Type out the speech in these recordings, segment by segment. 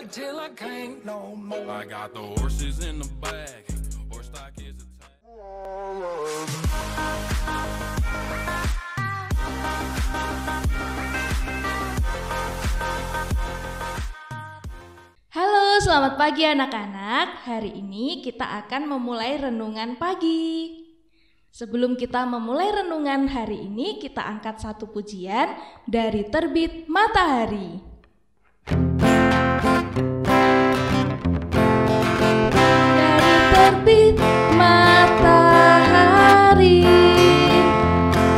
till I can't no more. I got the horses in the back, horse stock is a Halo, selamat pagi anak-anak. Hari ini kita akan memulai renungan pagi. Sebelum kita memulai renungan hari ini, kita angkat satu pujian dari Terbit Matahari. Dari terbit matahari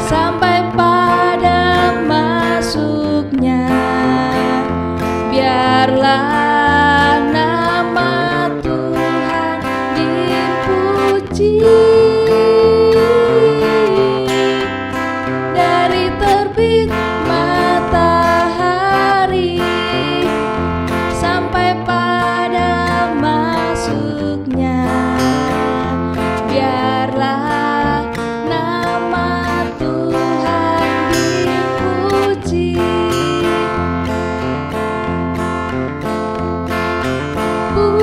sampai pada masuknya, biarlah dari terbit matahari sampai pada masuknya, biarlah nama Tuhan dipuji. Puji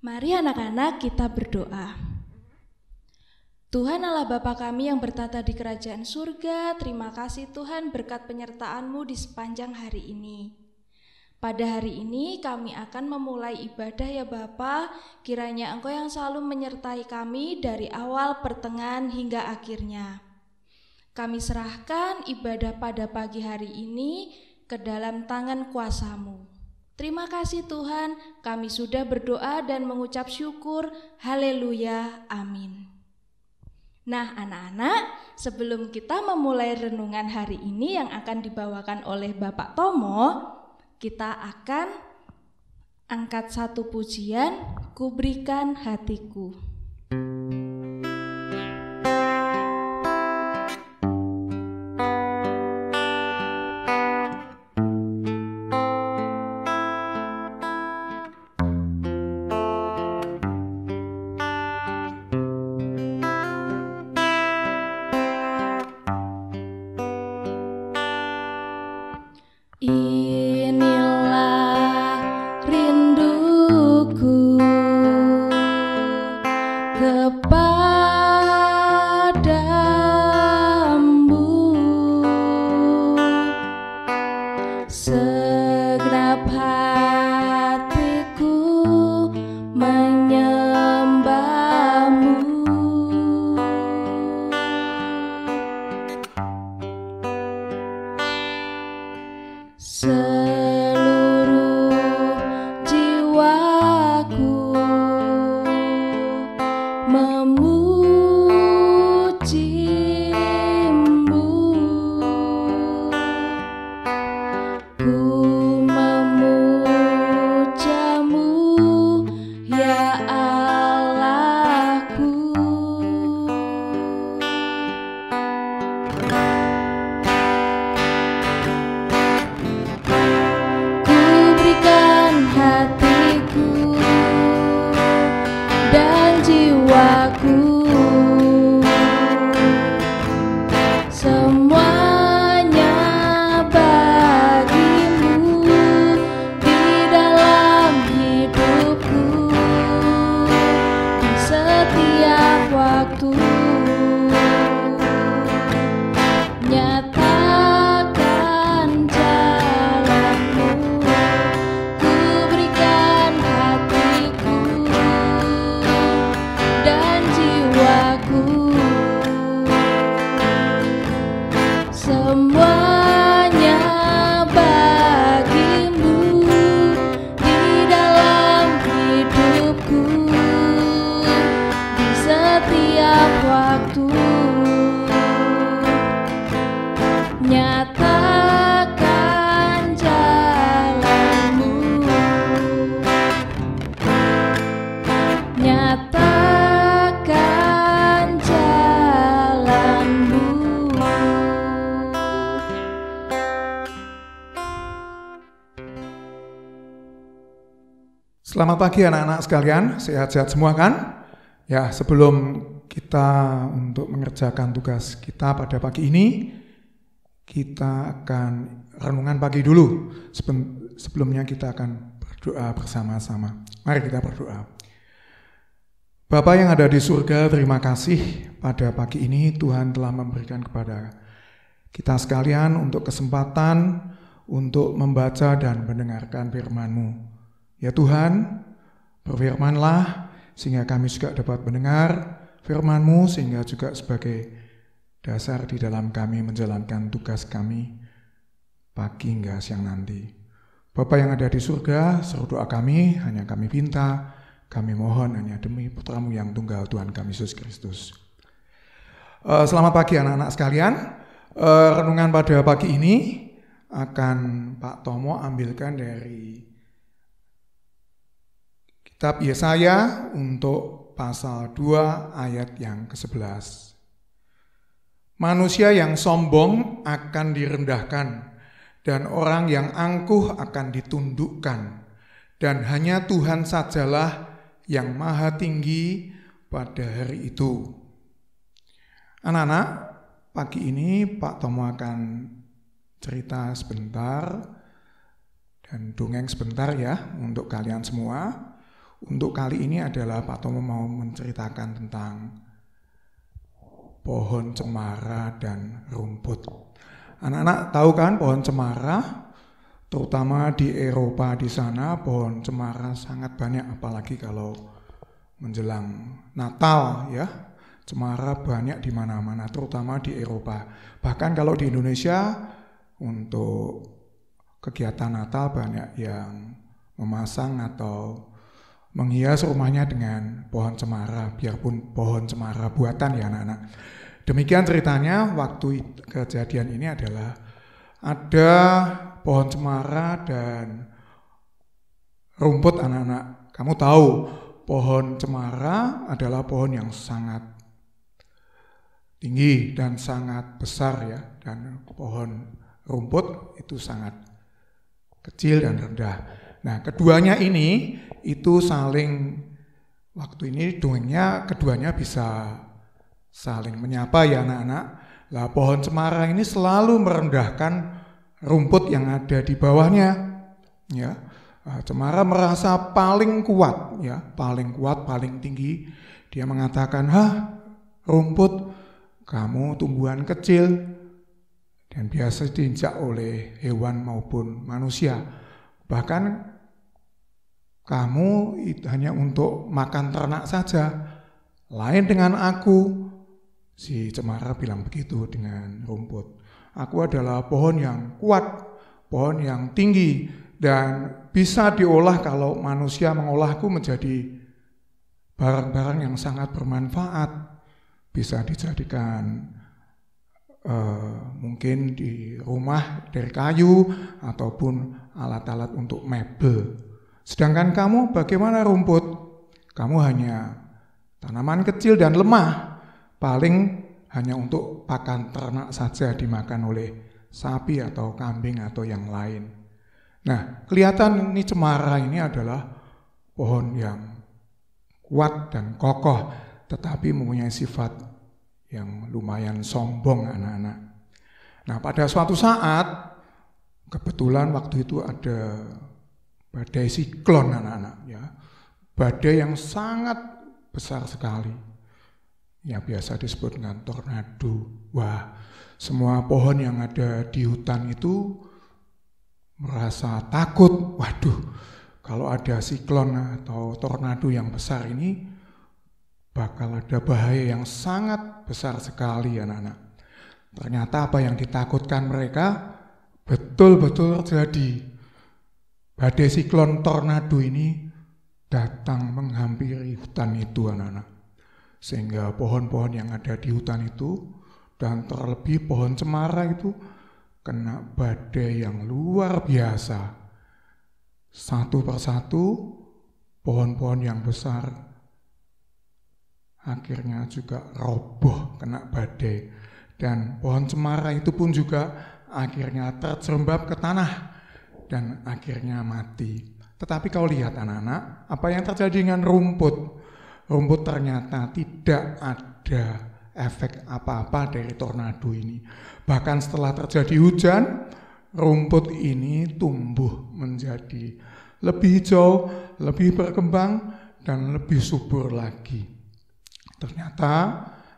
Mari anak-anak kita berdoa. Tuhan Allah Bapa kami yang bertata di kerajaan surga, terima kasih Tuhan berkat penyertaan-Mu di sepanjang hari ini. Pada hari ini kami akan memulai ibadah ya Bapa, kiranya Engkau yang selalu menyertai kami dari awal, pertengahan hingga akhirnya. Kami serahkan ibadah pada pagi hari ini ke dalam tangan kuasa-Mu. Terima kasih Tuhan, kami sudah berdoa dan mengucap syukur. Haleluya, amin. Nah anak-anak, sebelum kita memulai renungan hari ini yang akan dibawakan oleh Bapak Tomo, kita akan angkat satu pujian, Ku Berikan Hatiku. Inilah rinduku kepadamu, segenap hatiku menyembahmu. Seluruh jiwaku memuji-Mu, ku memuja-Mu ya Allahku. Hatiku dan jiwaku, semuanya bagi-Mu di dalam hidupku, di setiap waktu. Nyatakan jalan-Mu, dan jiwaku, semuanya bagi-Mu di dalam hidupku, Selamat pagi anak-anak sekalian, sehat-sehat semua kan? Ya, sebelum kita untuk mengerjakan tugas kita pada pagi ini, kita akan renungan pagi dulu. Sebelumnya kita akan berdoa bersama-sama. Mari kita berdoa. Bapa yang ada di surga, terima kasih pada pagi ini Tuhan telah memberikan kepada kita sekalian untuk kesempatan untuk membaca dan mendengarkan firman-Mu. Ya Tuhan, berfirmanlah sehingga kami juga dapat mendengar firman-Mu sehingga juga sebagai dasar di dalam kami menjalankan tugas kami pagi hingga siang nanti. Bapa yang ada di surga, seru doa kami, hanya kami minta, kami mohon hanya demi Putra-Mu yang tunggal Tuhan kami Yesus Kristus. Selamat pagi anak-anak sekalian. Renungan pada pagi ini akan Pak Tomo ambilkan dari Kitab Yesaya untuk pasal 2 ayat yang ke-11. Manusia yang sombong akan direndahkan dan orang yang angkuh akan ditundukkan, dan hanya Tuhan sajalah yang maha tinggi pada hari itu. Anak-anak, pagi ini Pak Tomo akan cerita sebentar dan dongeng sebentar ya untuk kalian semua. Untuk kali ini adalah Pak Tomo mau menceritakan tentang pohon cemara dan rumput. Anak-anak tahu kan pohon cemara, terutama di Eropa di sana pohon cemara sangat banyak, apalagi kalau menjelang Natal ya. Cemara banyak di mana-mana, terutama di Eropa. Bahkan kalau di Indonesia untuk kegiatan Natal banyak yang memasang atau menghias rumahnya dengan pohon cemara, biarpun pohon cemara buatan ya anak-anak. Demikian ceritanya waktu kejadian ini adalah ada pohon cemara dan rumput anak-anak. Kamu tahu pohon cemara adalah pohon yang sangat tinggi dan sangat besar ya, dan pohon rumput itu sangat kecil dan rendah. Nah, keduanya ini itu saling, waktu ini dongengnya keduanya bisa saling menyapa ya anak-anak. Lah pohon cemara ini selalu merendahkan rumput yang ada di bawahnya. Ya, cemara merasa paling kuat ya, paling kuat, paling tinggi. Dia mengatakan, rumput, kamu tumbuhan kecil dan biasa diinjak oleh hewan maupun manusia. Bahkan kamu itu hanya untuk makan ternak saja. Lain dengan aku. Si cemara bilang begitu dengan rumput. Aku adalah pohon yang kuat, pohon yang tinggi, dan bisa diolah kalau manusia mengolahku menjadi barang-barang yang sangat bermanfaat. Bisa dijadikan mungkin di rumah dari kayu ataupun alat-alat untuk mebel. Sedangkan kamu bagaimana rumput? Kamu hanya tanaman kecil dan lemah, paling hanya untuk pakan ternak saja, dimakan oleh sapi atau kambing atau yang lain. Nah, kelihatan ini cemara ini adalah pohon yang kuat dan kokoh, tetapi mempunyai sifat yang lumayan sombong anak-anak. Nah, pada suatu saat, kebetulan waktu itu ada badai siklon anak-anak ya. Badai yang sangat besar sekali. Ya biasa disebut dengan tornado. Wah, semua pohon yang ada di hutan itu merasa takut. Waduh, kalau ada siklon atau tornado yang besar ini bakal ada bahaya yang sangat besar sekali anak-anak. Ternyata apa yang ditakutkan mereka betul-betul terjadi. Badai siklon tornado ini datang menghampiri hutan itu anak-anak. Sehingga pohon-pohon yang ada di hutan itu dan terlebih pohon cemara itu kena badai yang luar biasa. Satu persatu pohon-pohon yang besar akhirnya juga roboh kena badai. Dan pohon cemara itu pun juga akhirnya terjerembab ke tanah dan akhirnya mati. Tetapi kau lihat anak-anak, apa yang terjadi dengan rumput? Rumput ternyata tidak ada efek apa-apa dari tornado ini. Bahkan setelah terjadi hujan, rumput ini tumbuh menjadi lebih hijau, lebih berkembang, dan lebih subur lagi. Ternyata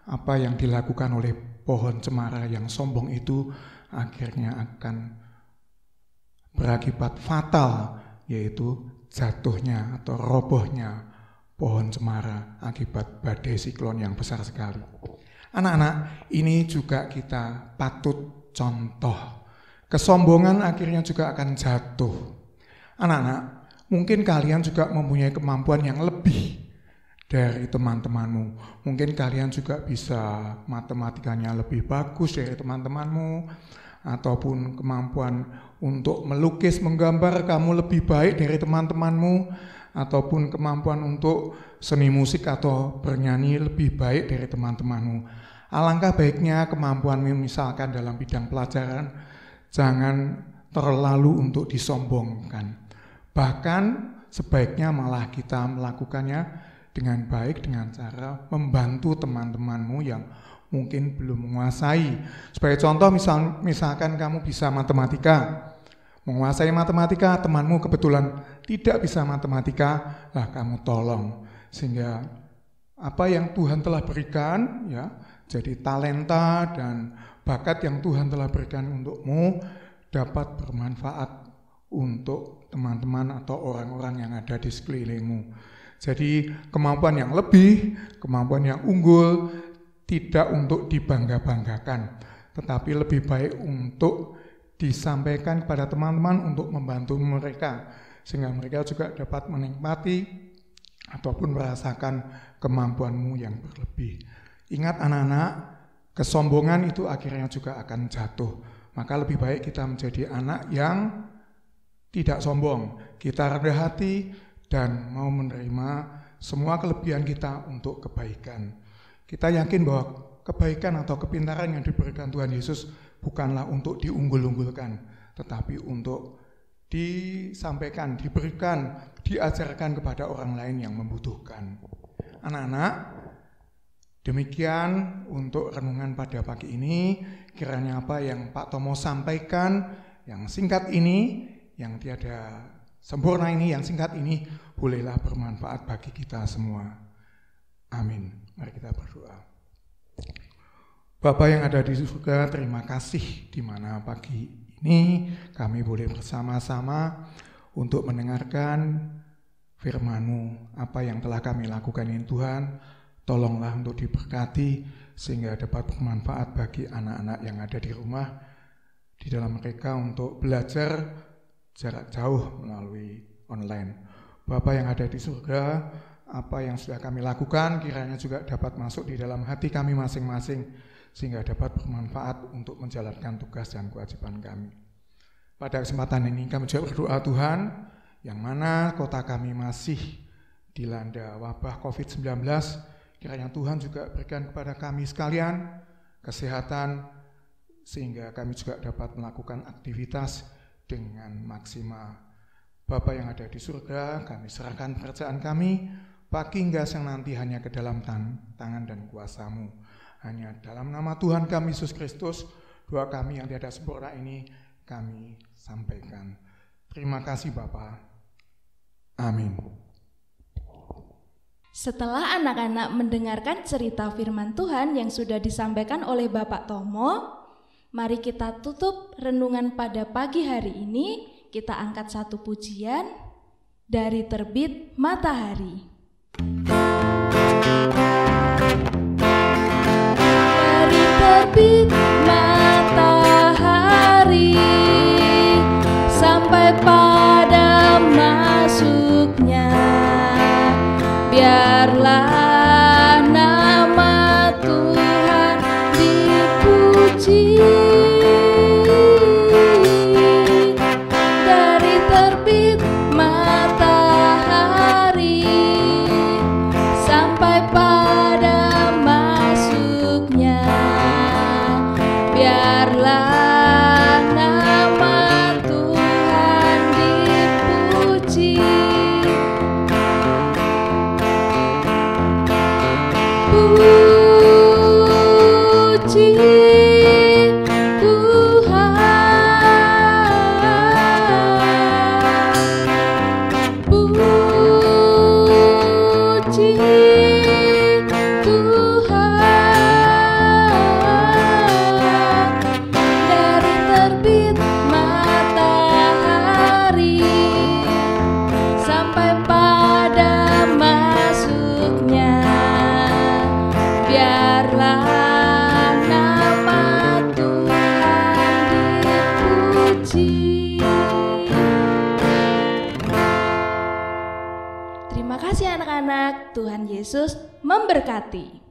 apa yang dilakukan oleh pohon cemara yang sombong itu akhirnya akan berakibat fatal, yaitu jatuhnya atau robohnya pohon cemara akibat badai siklon yang besar sekali. Anak-anak, ini juga kita patut contoh. Kesombongan akhirnya juga akan jatuh. Anak-anak, mungkin kalian juga mempunyai kemampuan yang lebih dari teman-temanmu. Mungkin kalian juga bisa matematikanya lebih bagus dari teman-temanmu, ataupun kemampuan untuk melukis, menggambar kamu lebih baik dari teman-temanmu, ataupun kemampuan untuk seni musik atau bernyanyi lebih baik dari teman-temanmu. Alangkah baiknya kemampuanmu misalkan dalam bidang pelajaran, jangan terlalu untuk disombongkan. Bahkan sebaiknya malah kita melakukannya dengan baik, dengan cara membantu teman-temanmu yang mungkin belum menguasai. Sebagai contoh, misalkan kamu bisa matematika, menguasai matematika, temanmu kebetulan tidak bisa matematika, lah kamu tolong. Sehingga apa yang Tuhan telah berikan, ya, jadi talenta dan bakat yang Tuhan telah berikan untukmu dapat bermanfaat untuk teman-teman atau orang-orang yang ada di sekelilingmu. Jadi kemampuan yang lebih, kemampuan yang unggul tidak untuk dibangga-banggakan, tetapi lebih baik untuk disampaikan kepada teman-teman untuk membantu mereka, sehingga mereka juga dapat menikmati ataupun merasakan kemampuanmu yang berlebih. Ingat anak-anak, kesombongan itu akhirnya juga akan jatuh. Maka lebih baik kita menjadi anak yang tidak sombong, kita rendah hati, dan mau menerima semua kelebihan kita untuk kebaikan. Kita yakin bahwa kebaikan atau kepintaran yang diberikan Tuhan Yesus bukanlah untuk diunggul-unggulkan, tetapi untuk disampaikan, diberikan, diajarkan kepada orang lain yang membutuhkan. Anak-anak, demikian untuk renungan pada pagi ini. Kiranya apa yang Pak Tomo sampaikan, yang singkat ini, yang tiada sempurna ini, yang singkat ini, bolehlah bermanfaat bagi kita semua. Amin. Mari kita berdoa. Bapa yang ada di surga, terima kasih di mana pagi ini kami boleh bersama-sama untuk mendengarkan firman-Mu. Apa yang telah kami lakukan ini Tuhan, tolonglah untuk diberkati sehingga dapat bermanfaat bagi anak-anak yang ada di rumah, di dalam mereka untuk belajar jarak jauh melalui online. Bapa yang ada di surga, apa yang sudah kami lakukan kiranya juga dapat masuk di dalam hati kami masing-masing sehingga dapat bermanfaat untuk menjalankan tugas dan kewajiban kami. Pada kesempatan ini kami juga berdoa Tuhan, yang mana kota kami masih dilanda wabah COVID-19, kiranya Tuhan juga berikan kepada kami sekalian kesehatan sehingga kami juga dapat melakukan aktivitas dengan maksimal. Bapa yang ada di surga, kami serahkan pekerjaan kami pagi hingga siang nanti hanya ke dalam tangan dan kuasa-Mu. Hanya dalam nama Tuhan kami Yesus Kristus, doa kami yang tiada sempurna ini kami sampaikan. Terima kasih Bapa. Amin. Setelah anak-anak mendengarkan cerita firman Tuhan yang sudah disampaikan oleh Bapak Tomo, mari kita tutup renungan pada pagi hari ini. Kita angkat satu pujian dari Terbit Matahari. Dari terbit matahari sampai pada masuknya, biarlah nama Tuhan dipuji. Biarlah nama Tuhan dipuji. Puji Tuhan, puji Tuhan, dari terbit matahari sampai pada masuknya, biarlah nama Tuhan dipuji. Terima kasih anak-anak, Tuhan Yesus memberkati.